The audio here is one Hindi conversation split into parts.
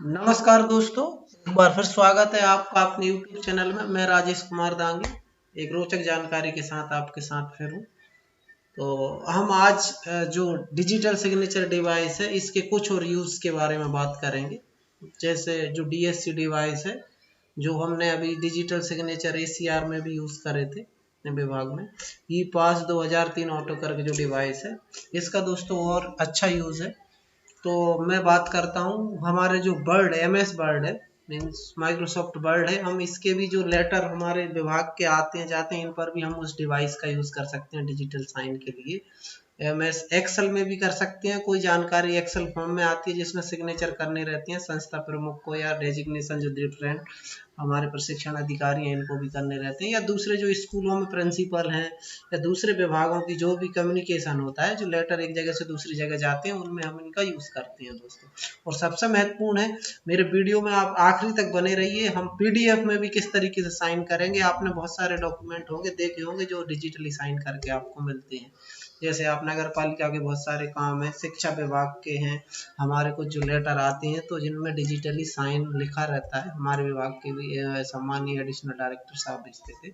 नमस्कार दोस्तों, एक बार फिर स्वागत है आपका अपने YouTube चैनल में। मैं राजेश कुमार दांगी एक रोचक जानकारी के साथ आपके साथ फिर हूँ। तो हम आज जो डिजिटल सिग्नेचर डिवाइस है इसके कुछ और यूज़ के बारे में बात करेंगे। जैसे जो DSC डिवाइस है, जो हमने अभी डिजिटल सिग्नेचर ACR में भी यूज़ करे थे अपने विभाग में, ई पास 2003 ऑटो करके जो डिवाइस है, इसका दोस्तों और अच्छा यूज़ है। तो मैं बात करता हूँ हमारे जो वर्ड MS वर्ड है, मीन्स माइक्रोसॉफ्ट वर्ड है, हम इसके भी जो लेटर हमारे विभाग के आते हैं जाते हैं, इन पर भी हम उस डिवाइस का यूज़ कर सकते हैं डिजिटल साइन के लिए। MS एक्सेल में भी कर सकते हैं। कोई जानकारी एक्सेल फॉर्म में आती है जिसमें सिग्नेचर करने रहते हैं संस्था प्रमुख को, या डेजिग्नेशन जो डिफरेंट हमारे प्रशिक्षण अधिकारी हैं इनको भी करने रहते हैं, या दूसरे जो स्कूलों में प्रिंसिपल हैं या दूसरे विभागों की जो भी कम्युनिकेशन होता है, जो लेटर एक जगह से दूसरी जगह जाते हैं, उनमें हम इनका यूज़ करते हैं दोस्तों। और सबसे महत्वपूर्ण है, मेरे वीडियो में आप आखिरी तक बने रहिए। हम PDF में भी किस तरीके से साइन करेंगे, आपने बहुत सारे डॉक्यूमेंट होंगे देखे होंगे जो डिजिटली साइन करके आपको मिलते हैं। जैसे आप नगर पालिका के बहुत सारे काम हैं, शिक्षा विभाग के हैं, हमारे कुछ जो लेटर आते हैं तो जिनमें डिजिटली साइन लिखा रहता है, हमारे विभाग के भी सम्मानीय एडिशनल डायरेक्टर साहब भेजते थे।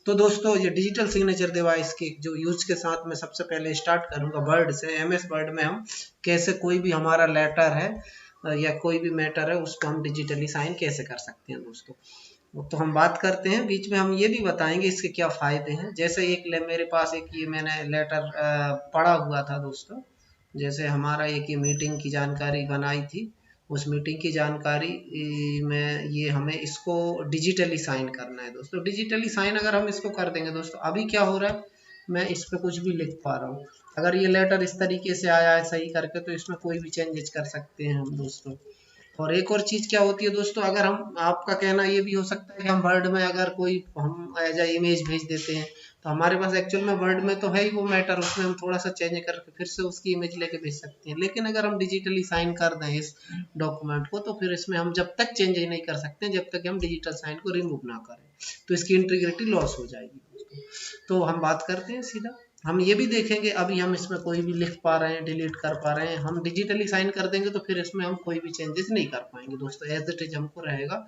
तो दोस्तों, ये डिजिटल सिग्नेचर डिवाइस के जो यूज के साथ मैं सबसे पहले स्टार्ट करूंगा वर्ड से। MS वर्ड में हम कैसे कोई भी हमारा लेटर है या कोई भी मैटर है उसको हम डिजिटली साइन कैसे कर सकते हैं दोस्तों। तो हम बात करते हैं, बीच में हम ये भी बताएंगे इसके क्या फ़ायदे हैं। जैसे एक मेरे पास एक ये मैंने लेटर पढ़ा हुआ था दोस्तों। जैसे हमारा एक ये मीटिंग की जानकारी बनाई थी, उस मीटिंग की जानकारी में ये हमें इसको डिजिटली साइन करना है दोस्तों। डिजिटली साइन अगर हम इसको कर देंगे दोस्तों, अभी क्या हो रहा है, मैं इस पर कुछ भी लिख पा रहा हूँ। अगर ये लेटर इस तरीके से आया है सही करके, तो इसमें कोई भी चेंजेस कर सकते हैं हम दोस्तों। और एक और चीज़ क्या होती है दोस्तों, अगर हम, आपका कहना ये भी हो सकता है कि हम वर्ड में अगर कोई हम एज ए इमेज भेज देते हैं, तो हमारे पास एक्चुअल में वर्ड में तो है ही वो मैटर, उसमें हम थोड़ा सा चेंज करके फिर से उसकी इमेज लेके भेज सकते हैं। लेकिन अगर हम डिजिटली साइन कर दें इस डॉक्यूमेंट को, तो फिर इसमें हम जब तक चेंज नहीं कर सकते जब तक हम डिजिटल साइन को रिमूव ना करें, तो इसकी इंटीग्रिटी लॉस हो जाएगी। तो हम बात करते हैं सीधा, हम ये भी देखेंगे, अभी हम इसमें कोई भी लिख पा रहे हैं, डिलीट कर पा रहे हैं, हम डिजिटली साइन कर देंगे तो फिर इसमें हम कोई भी चेंजेस नहीं कर पाएंगे दोस्तों। एज इट इज हमको रहेगा,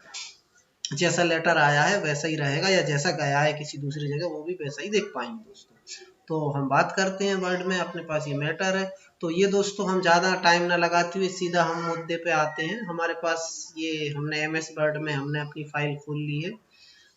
जैसा लेटर आया है वैसा ही रहेगा, या जैसा गया है किसी दूसरी जगह वो भी वैसा ही देख पाएंगे दोस्तों। तो हम बात करते हैं वर्ड में, अपने पास ये मैटर है। तो ये दोस्तों, हम ज़्यादा टाइम ना लगाते हुए सीधा हम मुद्दे पे आते हैं। हमारे पास ये हमने MS वर्ड में हमने अपनी फाइल खोल ली है।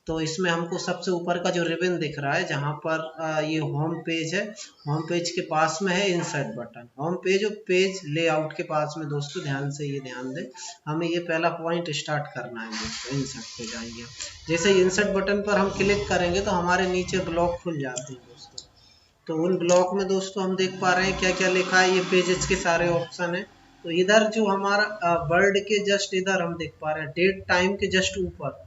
तो इसमें हमको सबसे ऊपर का जो रिबन दिख रहा है, जहाँ पर ये होम पेज है, होम पेज के पास में है इंसर्ट बटन। होम पेज और पेज लेआउट के पास में दोस्तों, ध्यान से ये ध्यान दें, हमें ये पहला पॉइंट स्टार्ट करना है दोस्तों। इंसर्ट पे जाइए, जैसे इंसर्ट बटन पर हम क्लिक करेंगे तो हमारे नीचे ब्लॉक खुल जाते हैं दोस्तों। तो उन ब्लॉक में दोस्तों हम देख पा रहे हैं क्या क्या लिखा है, ये पेजेस के सारे ऑप्शन है। तो इधर जो हमारा वर्ड के जस्ट इधर हम देख पा रहे हैं, डेट टाइम के जस्ट ऊपर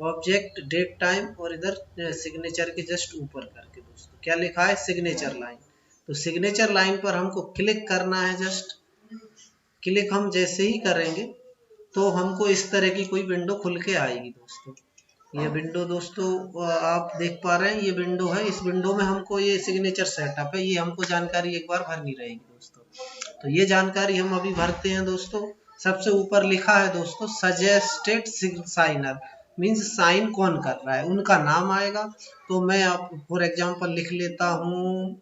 ऑब्जेक्ट डेट टाइम, और इधर सिग्नेचर के जस्ट ऊपर करके दोस्तों क्या लिखा है, सिग्नेचर लाइन। तो सिग्नेचर लाइन पर हमको क्लिक करना है। जस्ट क्लिक हम जैसे ही करेंगे तो हमको इस तरह की कोई विंडो खुल के आएगी दोस्तों। ये विंडो दोस्तों आप देख पा रहे हैं, ये विंडो है। इस विंडो में हमको ये सिग्नेचर सेटअप है, ये हमको जानकारी एक बार भरनी रहेगी दोस्तों। तो ये जानकारी हम अभी भरते हैं दोस्तों। सबसे ऊपर लिखा है दोस्तों सजेस्टेड साइनर, मीन्स साइन कौन कर रहा है, उनका नाम आएगा। तो मैं आप फॉर एग्जांपल लिख लेता हूँ,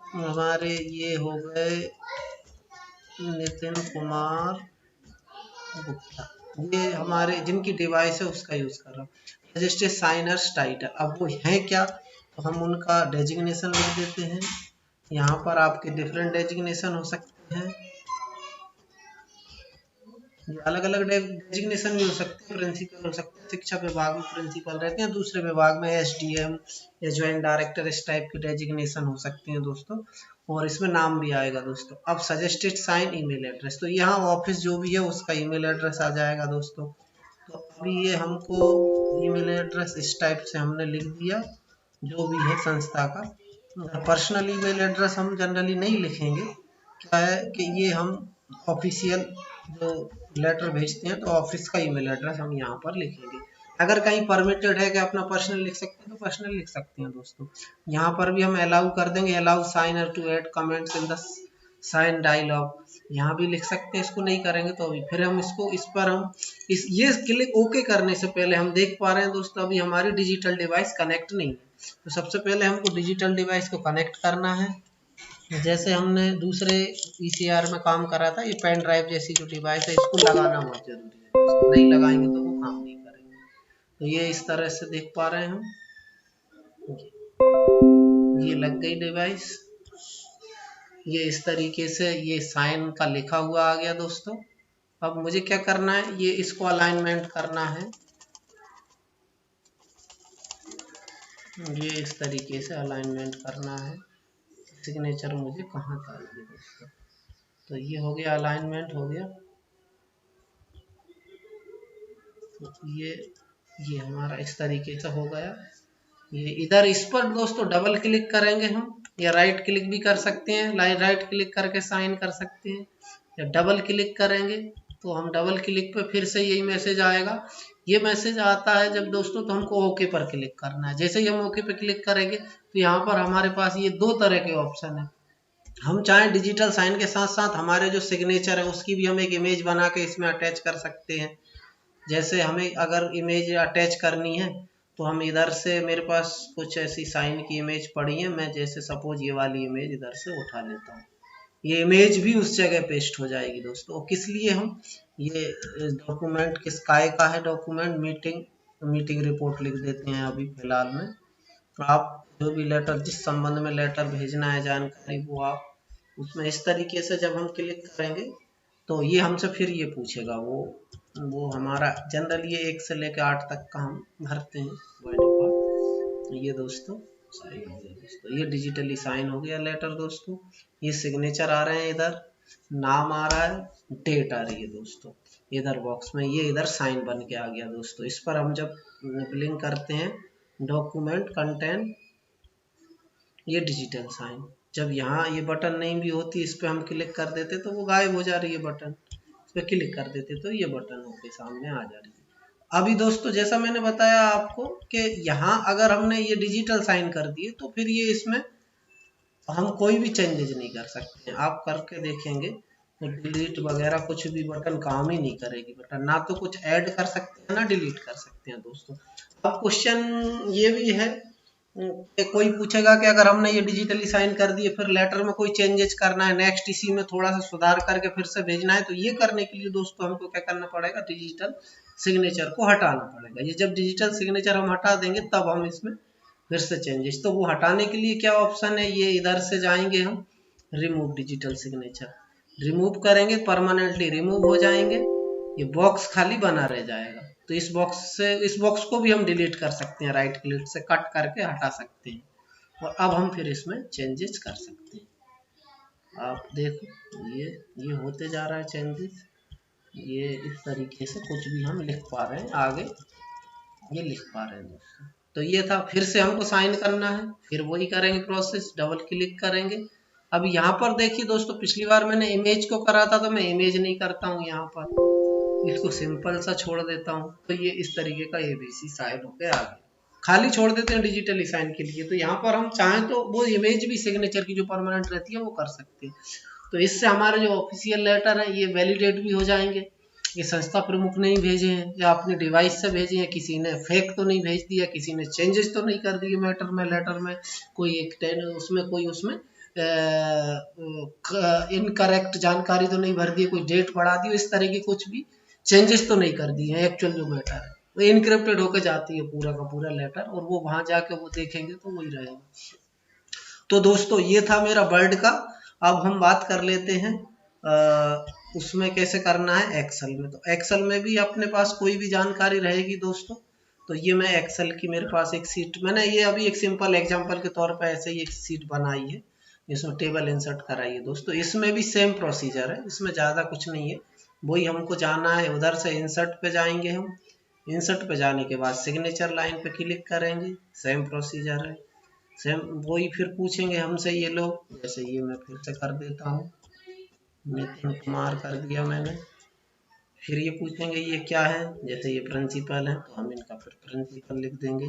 हमारे ये हो गए नितिन कुमार गुप्ता, ये हमारे जिनकी डिवाइस है उसका यूज कर रहा हूँ। रजिस्टर्ड साइनर्स टाइटल, अब वो है क्या, तो हम उनका डेजिग्नेशन लिख देते हैं। यहाँ पर आपके डिफरेंट डेजिग्नेशन हो सकते हैं, अलग अलग डेजिग्नेशन भी हो सकते हैं। प्रिंसिपल हो सकते हैं, शिक्षा विभाग में प्रिंसिपल रहते हैं, दूसरे विभाग में SDM या ज्वाइंट डायरेक्टर, इस टाइप की डेजिग्नेशन हो सकती हैं दोस्तों। और इसमें नाम भी आएगा दोस्तों। अब सजेस्टेड साइन ईमेल एड्रेस, तो यहाँ ऑफिस जो भी है उसका ईमेल एड्रेस आ जाएगा दोस्तों। तो अभी ये हमको ईमेल एड्रेस इस टाइप से हमने लिख दिया, जो भी है संस्था का। पर्सनल ईमेल एड्रेस हम जनरली नहीं लिखेंगे, क्या है कि ये हम ऑफिशियल जो लेटर भेजते हैं तो ऑफिस का ईमेल एड्रेस हम यहाँ पर लिखेंगे। अगर कहीं परमिटेड है कि अपना पर्सनल लिख सकते हैं तो पर्सनल लिख सकते हैं दोस्तों। यहाँ पर भी हम अलाउ कर देंगे, allow signer to add comments in the sign dialogue यहाँ भी लिख सकते हैं, इसको नहीं करेंगे तो अभी फिर हम इसको इस पर हम ये क्लिक ओके करने से पहले हम देख पा रहे हैं दोस्तों अभी हमारी डिजिटल डिवाइस कनेक्ट नहीं है। तो सबसे पहले हमको डिजिटल डिवाइस को कनेक्ट करना है। जैसे हमने दूसरे ईसीआर में काम करा था, ये पेन ड्राइव जैसी जो डिवाइस है इसको लगाना बहुत जरूरी है, नहीं लगाएंगे तो वो काम नहीं करेंगे। तो ये इस तरह से देख पा रहे हैं हम, ये लग गई डिवाइस। ये इस तरीके से ये साइन का लिखा हुआ आ गया दोस्तों। अब मुझे क्या करना है, ये इसको अलाइनमेंट करना है, ये इस तरीके से अलाइनमेंट करना है। सिग्नेचर मुझे कहाँ चाहिए दोस्तों, तो ये हो गया, अलाइनमेंट हो गया। तो ये हमारा इस तरीके से हो गया। ये इधर इस पर दोस्तों डबल क्लिक करेंगे हम, या राइट क्लिक भी कर सकते हैं, राइट क्लिक करके साइन कर सकते हैं, या डबल क्लिक करेंगे तो हम डबल क्लिक पे फिर से यही मैसेज आएगा। ये मैसेज आता है जब दोस्तों तो हमको ओके पर क्लिक करना है। जैसे ही हम ओके पे क्लिक करेंगे तो यहाँ पर हमारे पास ये दो तरह के ऑप्शन है। हम चाहे डिजिटल साइन के साथ साथ हमारे जो सिग्नेचर है उसकी भी हम एक इमेज बना के इसमें अटैच कर सकते हैं। जैसे हमें अगर इमेज अटैच करनी है तो हम इधर से, मेरे पास कुछ ऐसी साइन की इमेज पड़ी है, मैं जैसे सपोज ये वाली इमेज इधर से उठा लेता हूँ, ये इमेज भी उस जगह पेस्ट हो जाएगी दोस्तों। किस लिए हम ये डॉक्यूमेंट किस काय का है, डॉक्यूमेंट मीटिंग रिपोर्ट लिख देते हैं अभी फिलहाल में। तो आप जो भी लेटर, जिस संबंध में लेटर भेजना है जानकारी, वो आप उसमें इस तरीके से जब हम क्लिक करेंगे तो ये हमसे फिर ये पूछेगा, वो हमारा जनरल ये 1 से लेकर 8 तक का हम भरते हैं बाय डिफॉल्ट। तो ये दोस्तों साइन हो गया दोस्तों, ये डिजिटली साइन हो गया लेटर दोस्तों। ये सिग्नेचर आ रहे हैं, इधर नाम आ रहा है, डेट आ रही है दोस्तों इधर बॉक्स में, ये इधर साइन बन के आ गया दोस्तों। इस पर हम जब निबलिंग करते हैं डॉक्यूमेंट कंटेंट, ये डिजिटल साइन, जब यहाँ ये बटन नहीं भी होती, इस पर हम क्लिक कर देते तो वो गायब हो जा रही है बटन, इस पर क्लिक कर देते तो ये बटन होके सामने आ जा रही है। अभी दोस्तों जैसा मैंने बताया आपको कि यहाँ अगर हमने ये डिजिटल साइन कर दिए तो फिर ये इसमें हम कोई भी चेंजेज नहीं कर सकते हैं। आप करके देखेंगे तो डिलीट वगैरह कुछ भी बटन काम ही नहीं करेगी, बटन ना तो कुछ ऐड कर सकते हैं ना डिलीट कर सकते हैं दोस्तों। अब क्वेश्चन ये भी है कि कोई पूछेगा कि अगर हमने ये डिजिटली साइन कर दिए फिर लेटर में कोई चेंजेस करना है, नेक्स्ट इसी में थोड़ा सा सुधार करके फिर से भेजना है, तो ये करने के लिए दोस्तों हमको क्या करना पड़ेगा, डिजिटल सिग्नेचर को हटाना पड़ेगा। ये जब डिजिटल सिग्नेचर हम हटा देंगे तब हम इसमें फिर से चेंजेस, तो वो हटाने के लिए क्या ऑप्शन है, ये इधर से जाएंगे हम, रिमूव डिजिटल सिग्नेचर, रिमूव करेंगे, परमानेंटली रिमूव हो जाएंगे, ये बॉक्स खाली बना रह जाएगा। तो इस बॉक्स को भी हम डिलीट कर सकते हैं, राइट क्लिक से कट करके हटा सकते हैं, और अब हम फिर इसमें चेंजेस कर सकते हैं। आप देखो ये होते जा रहा है चेंजेस, ये इस तरीके से कुछ भी हम लिख पा रहे हैं, आगे ये लिख पा रहे हैं दोस्तों। तो ये था, फिर से हमको साइन करना है, फिर वही करेंगे प्रोसेस, डबल क्लिक करेंगे। अब यहाँ पर देखिए दोस्तों, पिछली बार मैंने इमेज को करा था तो मैं इमेज नहीं करता हूँ, यहाँ पर इसको सिंपल सा छोड़ देता हूँ। तो ये इस तरीके का एबीसी साइन होकर आ गया, खाली छोड़ देते हैं डिजिटली साइन के लिए। तो यहाँ पर हम चाहें तो वो इमेज भी सिग्नेचर की जो परमानेंट रहती है वो कर सकते हैं। तो इससे हमारे जो ऑफिशियल लेटर है ये वैलिडेट भी हो जाएंगे, ये संस्था प्रमुख नहीं भेजे हैं या अपने डिवाइस से भेजे हैं, किसी ने फेक तो नहीं भेज दिया, किसी ने चेंजेस तो नहीं कर दिए मैटर में, लेटर में कोई उसमें इनकरेक्ट जानकारी तो नहीं भर दी, कोई डेट बढ़ा दी, इस तरह की कुछ भी चेंजेस तो नहीं कर दिए हैं। एक्चुअल जो मैटर है वो इनक्रिप्टेड होकर जाती है पूरा का पूरा लेटर, और वो वहां जाके वो देखेंगे तो वही रहेगा। तो दोस्तों ये था मेरा वर्ड का। अब हम बात कर लेते हैं उसमें कैसे करना है एक्सेल में। तो एक्सेल में भी अपने पास कोई भी जानकारी रहेगी दोस्तों, तो ये मैं एक्सेल की, मेरे पास एक सीट, मैंने ये अभी एक सिंपल एग्जांपल के तौर पे ऐसे ही एक सीट बनाई है, इसमें टेबल इंसर्ट कराई है दोस्तों। इसमें भी सेम प्रोसीजर है, इसमें ज़्यादा कुछ नहीं है, वही हमको जाना है, उधर से इंसर्ट पे जाएंगे हम, इंसर्ट पे जाने के बाद सिग्नेचर लाइन पे क्लिक करेंगे, सेम प्रोसीजर है, सेम वही फिर पूछेंगे हमसे ये लोग, जैसे ये मैं फिर से कर देता हूँ, नितिन कुमार कर दिया मैंने। फिर ये पूछेंगे ये क्या है, जैसे ये प्रिंसिपल है तो हम इनका फिर प्रिंसिपल लिख देंगे,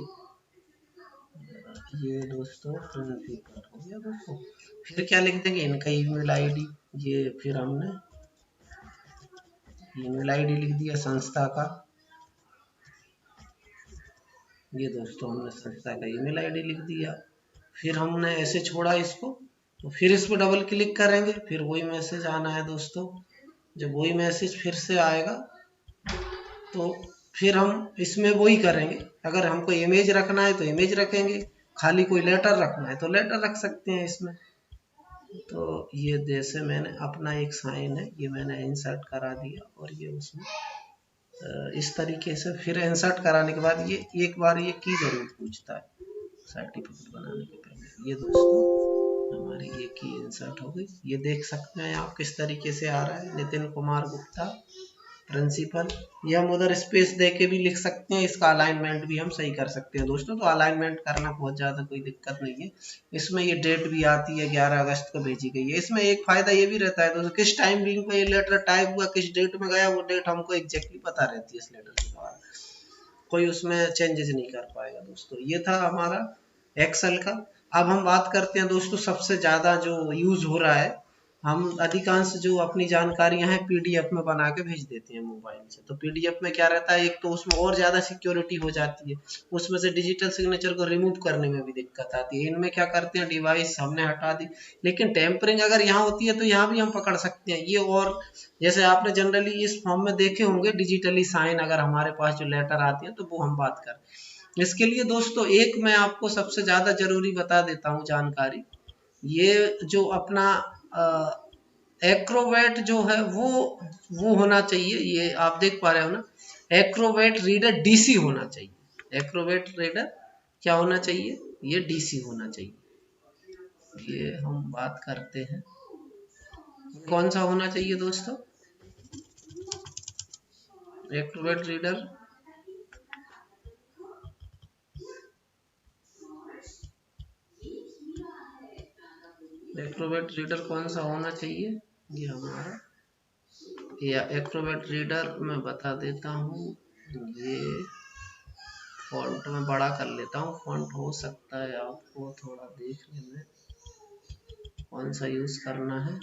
ये दोस्तों प्रिंसिपल हो गया दोस्तों। फिर क्या लिख देंगे, इनका ईमेल आईडी। ये फिर हमने ईमेल आईडी लिख दिया संस्था का। ये दोस्तों हमने संस्था का ईमेल आईडी लिख दिया। फिर हमने ऐसे छोड़ा इसको, तो फिर इस पर डबल क्लिक करेंगे, फिर वही मैसेज आना है दोस्तों। जब वही मैसेज फिर से आएगा तो फिर हम इसमें वही करेंगे। अगर हमको इमेज रखना है तो इमेज रखेंगे, खाली कोई लेटर रखना है तो लेटर रख सकते हैं इसमें। तो ये जैसे मैंने अपना एक साइन है ये मैंने इंसर्ट करा दिया, और ये उसमें इस तरीके से फिर इंसर्ट कराने के बाद ये एक बार ये की जरूर पूछता है सर्टिफिकेट बनाने के पहले। ये दोस्तों हमारी ये की इंसर्ट हो गई। ये देख सकते हैं आप किस तरीके से आ रहा है, नितिन कुमार गुप्ता प्रिंसिपल। ये हम उधर स्पेस दे के भी लिख सकते हैं, इसका अलाइनमेंट भी हम सही कर सकते हैं दोस्तों। तो अलाइनमेंट करना बहुत ज़्यादा कोई दिक्कत नहीं है। इसमें ये डेट भी आती है 11 अगस्त को भेजी गई है। इसमें एक फ़ायदा ये भी रहता है दोस्तों, किस टाइम बिंग पे ये लेटर टाइप हुआ, किस डेट में गया, वो डेट हमको एग्जैक्टली पता रहती है इस लेटर के द्वारा। कोई उसमें चेंजेस नहीं कर पाएगा दोस्तों। ये था हमारा एक्सेल का। अब हम बात करते हैं दोस्तों सबसे ज़्यादा जो यूज़ हो रहा है, हम अधिकांश जो अपनी जानकारियां हैं पीडीएफ में बना के भेज देते हैं मोबाइल से। तो पीडीएफ में क्या रहता है, एक तो उसमें और ज़्यादा सिक्योरिटी हो जाती है, उसमें से डिजिटल सिग्नेचर को रिमूव करने में भी दिक्कत आती है। इनमें क्या करते हैं, डिवाइस हमने हटा दी, लेकिन टेम्परिंग अगर यहाँ होती है तो यहाँ भी हम पकड़ सकते हैं ये। और जैसे आपने जनरली इस फॉर्म में देखे होंगे डिजिटली साइन, अगर हमारे पास जो लेटर आती है तो वो हम बात करें। इसके लिए दोस्तों एक मैं आपको सबसे ज़्यादा जरूरी बता देता हूँ जानकारी। ये जो अपना एक्रोबैट जो है वो होना चाहिए। ये आप देख पा रहे हो ना, एक्रोबैट रीडर डीसी होना चाहिए। एक्रोबैट रीडर क्या होना चाहिए, ये डीसी होना चाहिए। ये हम बात करते हैं कौन सा होना चाहिए दोस्तों, एक्रोबैट रीडर एक्रोबैट रीडर कौन सा होना चाहिए, ये हमारा या एक्रोबैट रीडर मैं बता देता हूँ। ये फॉन्ट में बड़ा कर लेता हूँ, फॉन्ट हो सकता है आपको थोड़ा देखने में कौन सा यूज करना है।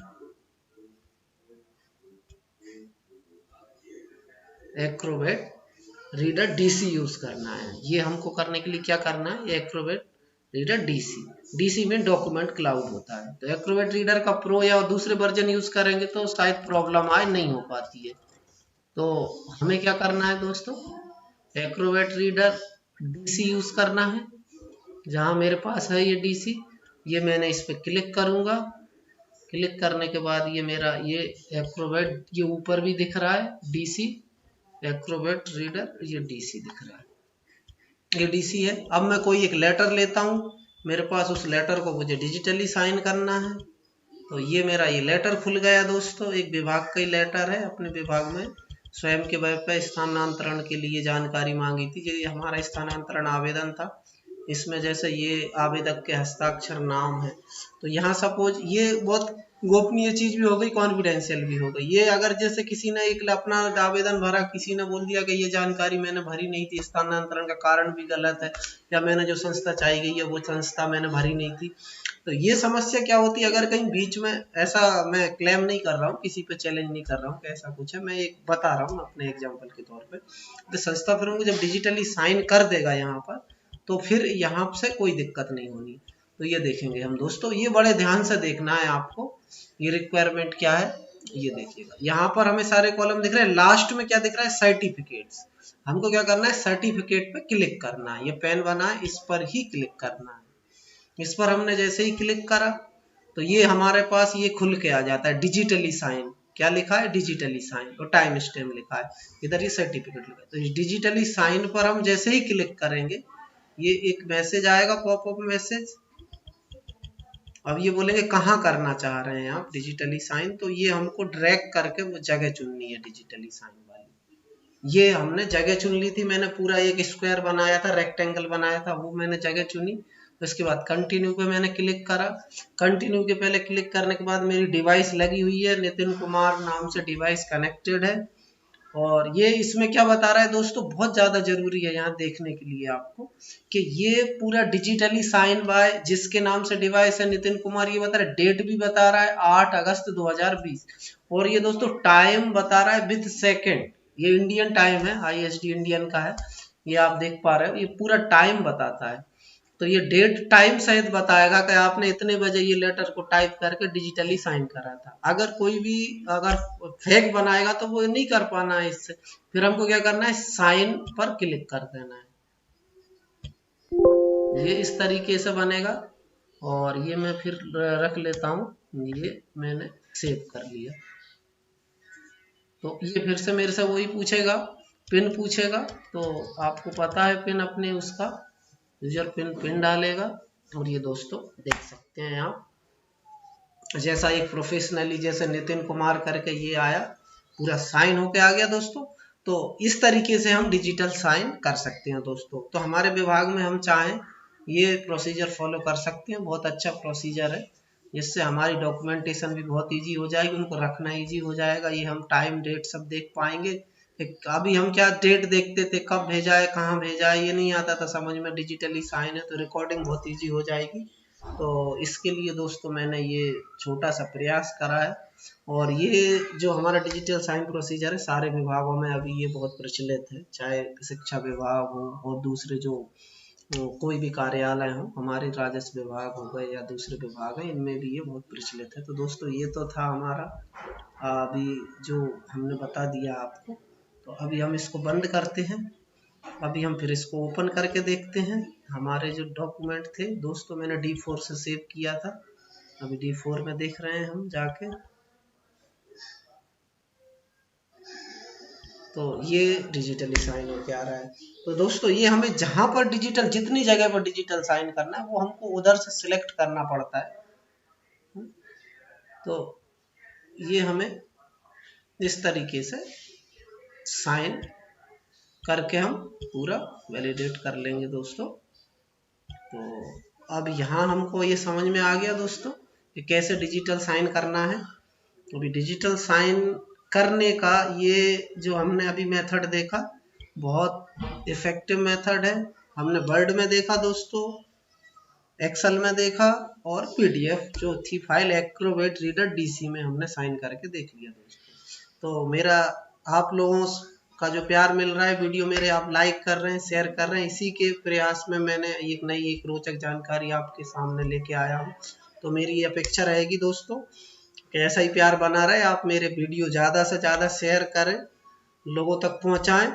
एक्रोबैट रीडर डीसी यूज करना है। ये हमको करने के लिए क्या करना है, एक्रोबैट रीडर डीसी। डीसी में डॉक्यूमेंट क्लाउड होता है। तो एक्रोबैट रीडर का प्रो या दूसरे वर्जन यूज करेंगे तो शायद प्रॉब्लम आए, नहीं हो पाती है। तो हमें क्या करना है दोस्तों, एक्रोबैट रीडर डीसी यूज करना है। जहां मेरे पास है ये डीसी, ये मैंने इस पर क्लिक करूंगा। क्लिक करने के बाद ये मेरा ये एक्रोबैट, ये ऊपर भी दिख रहा है डीसी, एक्रोबैट रीडर ये डीसी दिख रहा है, ये डीसी है। अब मैं कोई एक लेटर लेता हूँ, मेरे पास उस लेटर को मुझे डिजिटली साइन करना है। तो ये मेरा ये लेटर खुल गया दोस्तों, एक विभाग का ही लेटर है। अपने विभाग में स्वयं के वेब पर स्थानांतरण के लिए जानकारी मांगी थी, ये हमारा स्थानांतरण आवेदन था। इसमें जैसे ये आवेदक के हस्ताक्षर नाम है, तो यहाँ सपोज ये बहुत गोपनीय चीज भी हो गई, कॉन्फिडेंशियल भी हो गई। ये अगर जैसे किसी ने एक अपना आवेदन भरा, किसी ने बोल दिया कि ये जानकारी मैंने भरी नहीं थी, स्थानांतरण का कारण भी गलत है, या मैंने जो संस्था चाहिए गई है वो संस्था मैंने भरी नहीं थी, तो ये समस्या क्या होती है। अगर कहीं बीच में ऐसा, मैं क्लेम नहीं कर रहा हूँ, किसी पे चैलेंज नहीं कर रहा हूँ कि ऐसा कुछ है, मैं एक बता रहा हूँ अपने एग्जांपल के तौर पे। तो संस्था फिर उनको जब डिजिटली साइन कर देगा यहाँ पर, तो फिर यहाँ से कोई दिक्कत नहीं होनी। तो ये देखेंगे हम दोस्तों, ये बड़े ध्यान से देखना है आपको। ये रिक्वायरमेंट क्या है ये देखिएगा, यहाँ पर हमें सारे कॉलम दिख रहे हैं। लास्ट में क्या दिख रहा है, सर्टिफिकेट्स। हमको क्या करना है, सर्टिफिकेट पे क्लिक करना है। ये पेन बना है, इस पर ही क्लिक करना है। इस पर हमने जैसे ही क्लिक करा तो ये हमारे पास ये खुल के आ जाता है डिजिटली साइन। क्या लिखा है, डिजिटली साइन, और टाइम स्टैम्प लिखा है, इधर ये सर्टिफिकेट लिखा है। तो इस डिजिटली साइन पर हम जैसे ही क्लिक करेंगे ये एक मैसेज आएगा, पॉपअप मैसेज। अब ये बोलेंगे कहाँ करना चाह रहे हैं आप डिजिटली साइन, तो ये हमको ड्रैग करके वो जगह चुननी है डिजिटली साइन वाली। ये हमने जगह चुन ली थी, मैंने पूरा एक स्क्वायर बनाया था, रेक्टेंगल बनाया था, वो मैंने जगह चुनी। उसके बाद कंटिन्यू पे मैंने क्लिक करा। कंटिन्यू के पहले क्लिक करने के बाद मेरी डिवाइस लगी हुई है, नितिन कुमार नाम से डिवाइस कनेक्टेड है। और ये इसमें क्या बता रहा है दोस्तों, बहुत ज़्यादा जरूरी है यहाँ देखने के लिए आपको कि ये पूरा डिजिटली साइन बाय जिसके नाम से डिवाइस है नितिन कुमार, ये बता रहा है, डेट भी बता रहा है 8 अगस्त 2020, और ये दोस्तों टाइम बता रहा है विद सेकेंड, ये इंडियन टाइम है, IST इंडियन का है, ये आप देख पा रहे हो, ये पूरा टाइम बताता है। तो ये डेट टाइम सहित बताएगा कि आपने इतने बजे ये लेटर को टाइप करके डिजिटली साइन करा था। अगर कोई भी अगर फेक बनाएगा तो वो नहीं कर पाना है इससे, फिर हमको क्या करना है, साइन पर क्लिक कर देना है। ये इस तरीके से बनेगा, और ये मैं फिर रख लेता हूँ, ये मैंने सेव कर लिया। तो ये फिर से मेरे से वही पूछेगा, पिन पूछेगा, तो आपको पता है पिन अपने उसका, यूजर पिन डालेगा, और ये दोस्तों देख सकते हैं आप, जैसा एक प्रोफेशनली जैसे नितिन कुमार करके ये आया, पूरा साइन होके आ गया दोस्तों। तो इस तरीके से हम डिजिटल साइन कर सकते हैं दोस्तों। तो हमारे विभाग में हम चाहें ये प्रोसीजर फॉलो कर सकते हैं, बहुत अच्छा प्रोसीजर है, जिससे हमारी डॉक्यूमेंटेशन भी बहुत इजी हो जाएगी, उनको रखना इजी हो जाएगा, ये हम टाइम डेट सब देख पाएंगे। अभी हम क्या डेट देखते थे, कब भेजा है, कहाँ भेजा है, ये नहीं आता था समझ में, डिजिटली साइन है तो रिकॉर्डिंग बहुत इजी हो जाएगी। तो इसके लिए दोस्तों मैंने ये छोटा सा प्रयास करा है, और ये जो हमारा डिजिटल साइन प्रोसीजर है सारे विभागों में अभी ये बहुत प्रचलित है, चाहे शिक्षा विभाग हो और दूसरे जो कोई भी कार्यालय हो, हमारे राजस्व विभाग हो गए या दूसरे विभाग है, इनमें भी ये बहुत प्रचलित है। तो दोस्तों ये तो था हमारा अभी जो हमने बता दिया आपको। तो अभी हम इसको बंद करते हैं, अभी हम फिर इसको ओपन करके देखते हैं। हमारे जो डॉक्यूमेंट थे दोस्तों मैंने D4 से सेव किया था, अभी D4 में देख रहे हैं हम जाके। तो ये डिजिटली साइन होके आ रहा है। तो दोस्तों ये हमें जहां पर डिजिटल, जितनी जगह पर डिजिटल साइन करना है वो हमको उधर से सिलेक्ट करना पड़ता है। तो ये हमें इस तरीके से साइन करके हम पूरा वैलिडेट कर लेंगे दोस्तों। तो अब यहाँ हमको ये समझ में आ गया दोस्तों कि कैसे डिजिटल साइन करना है। अभी डिजिटल साइन करने का ये जो हमने अभी मेथड देखा बहुत इफेक्टिव मेथड है। हमने वर्ड में देखा दोस्तों, एक्सेल में देखा, और PDF जो थी फाइल एक्रोबेट रीडर DC में हमने साइन करके देख लिया दोस्तों। तो मेरा आप लोगों का जो प्यार मिल रहा है, वीडियो मेरे आप लाइक कर रहे हैं, शेयर कर रहे हैं, इसी के प्रयास में मैंने एक नई एक रोचक जानकारी आपके सामने लेके आया हूँ। तो मेरी ये अपेक्षा रहेगी दोस्तों कि ऐसा ही प्यार बना रहे, आप मेरे वीडियो ज़्यादा से ज़्यादा शेयर करें, लोगों तक पहुँचाएं,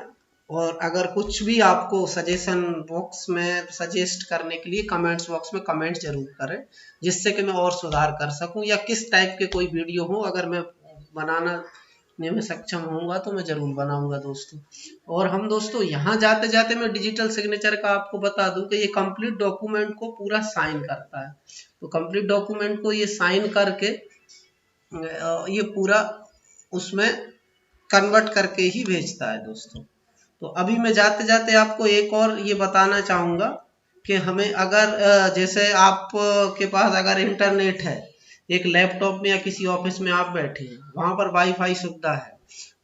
और अगर कुछ भी आपको सजेशन बॉक्स में सजेस्ट करने के लिए कमेंट्स बॉक्स में कमेंट जरूर करें, जिससे कि मैं और सुधार कर सकूं, या किस टाइप के कोई वीडियो हो अगर मैं बनाना में सक्षम होऊंगा तो मैं जरूर बनाऊंगा दोस्तों। और हम दोस्तों यहाँ जाते जाते मैं डिजिटल सिग्नेचर का आपको बता दूं कि ये कंप्लीट डॉक्यूमेंट को पूरा साइन करता है। तो कंप्लीट डॉक्यूमेंट को ये साइन करके ये पूरा उसमें कन्वर्ट करके ही भेजता है दोस्तों। तो अभी मैं जाते जाते आपको एक और ये बताना चाहूँगा कि हमें अगर जैसे आप के पास अगर इंटरनेट है, एक लैपटॉप में या किसी ऑफिस में आप बैठे हैं, वहाँ पर वाईफाई सुविधा है,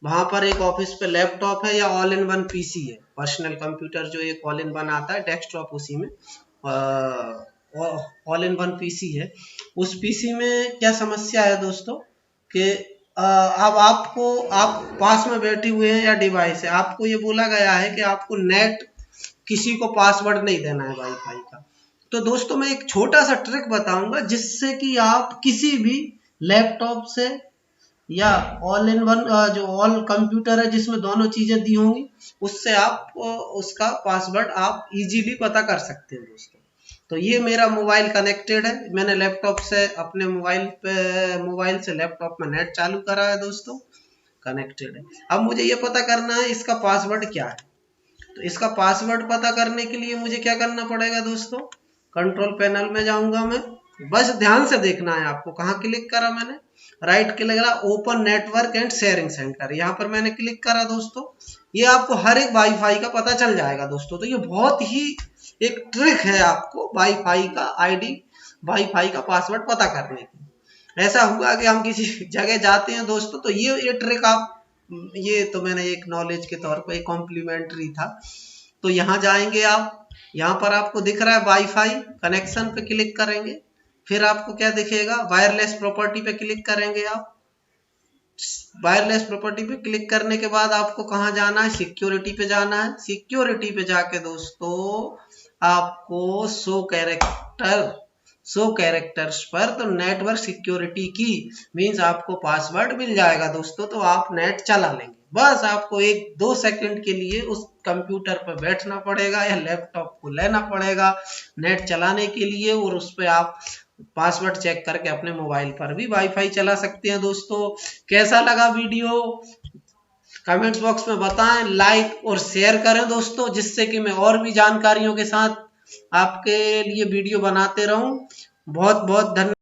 वहाँ पर एक ऑफिस पे लैपटॉप है या ऑल इन वन PC है, पर्सनल कंप्यूटर जो एक ऑल इन वन आता है डेस्कटॉप, उसी में ऑल इन वन PC है। उस PC में क्या समस्या है दोस्तों कि अब आप पास में बैठे हुए हैं या डिवाइस है, आपको ये बोला गया है कि आपको नेट किसी को पासवर्ड नहीं देना है वाईफाई का। तो दोस्तों मैं एक छोटा सा ट्रिक बताऊंगा जिससे कि आप किसी भी लैपटॉप से या ऑल इन वन जो ऑल कंप्यूटर है जिसमें दोनों चीजें दी होंगी, उससे आप उसका पासवर्ड आप इजीली पता कर सकते हैं दोस्तों। तो ये मेरा मोबाइल कनेक्टेड है, मैंने लैपटॉप से अपने मोबाइल से लैपटॉप में नेट चालू करा है दोस्तों, कनेक्टेड है। अब मुझे ये पता करना है इसका पासवर्ड क्या है। तो इसका पासवर्ड पता करने के लिए मुझे क्या करना पड़ेगा दोस्तों, कंट्रोल पैनल में जाऊंगा मैं, बस ध्यान से देखना है आपको, कहाँ क्लिक करा मैंने, राइट क्लिक करा, open network and sharing centre, यहाँ पर मैंने क्लिक करा दोस्तों। ये आपको हर एक वाईफाई का पता चल जाएगा दोस्तों। तो ये बहुत ही एक ट्रिक है आपको वाईफाई का ID, वाईफाई का पासवर्ड पता करने की। ऐसा हुआ कि हम किसी जगह जाते हैं दोस्तों, तो ये ट्रिक आप ये तो मैंने एक नॉलेज के तौर पर एक कॉम्प्लीमेंट्री था। तो यहाँ जाएंगे आप, यहाँ पर आपको दिख रहा है वाईफाई कनेक्शन पे क्लिक करेंगे, फिर आपको क्या दिखेगा, वायरलेस प्रॉपर्टी पे क्लिक करेंगे आप। वायरलेस प्रॉपर्टी पे क्लिक करने के बाद आपको कहाँ जाना है, सिक्योरिटी पे जाना है। सिक्योरिटी पे जाके दोस्तों आपको शो कैरेक्टर्स पर, तो नेटवर्क सिक्योरिटी की मींस आपको पासवर्ड मिल जाएगा दोस्तों, तो आप नेट चला लेंगे। बस आपको 1-2 सेकंड के लिए उस कंप्यूटर पर बैठना पड़ेगा या लैपटॉप को लेना पड़ेगा नेट चलाने के लिए, और उस पर आप पासवर्ड चेक करके अपने मोबाइल पर भी वाईफाई चला सकते हैं। दोस्तों कैसा लगा वीडियो कमेंट्स बॉक्स में बताएं, लाइक और शेयर करें दोस्तों, जिससे कि मैं और भी जानकारियों के साथ आपके लिए वीडियो बनाते रहूं। बहुत बहुत धन्यवाद।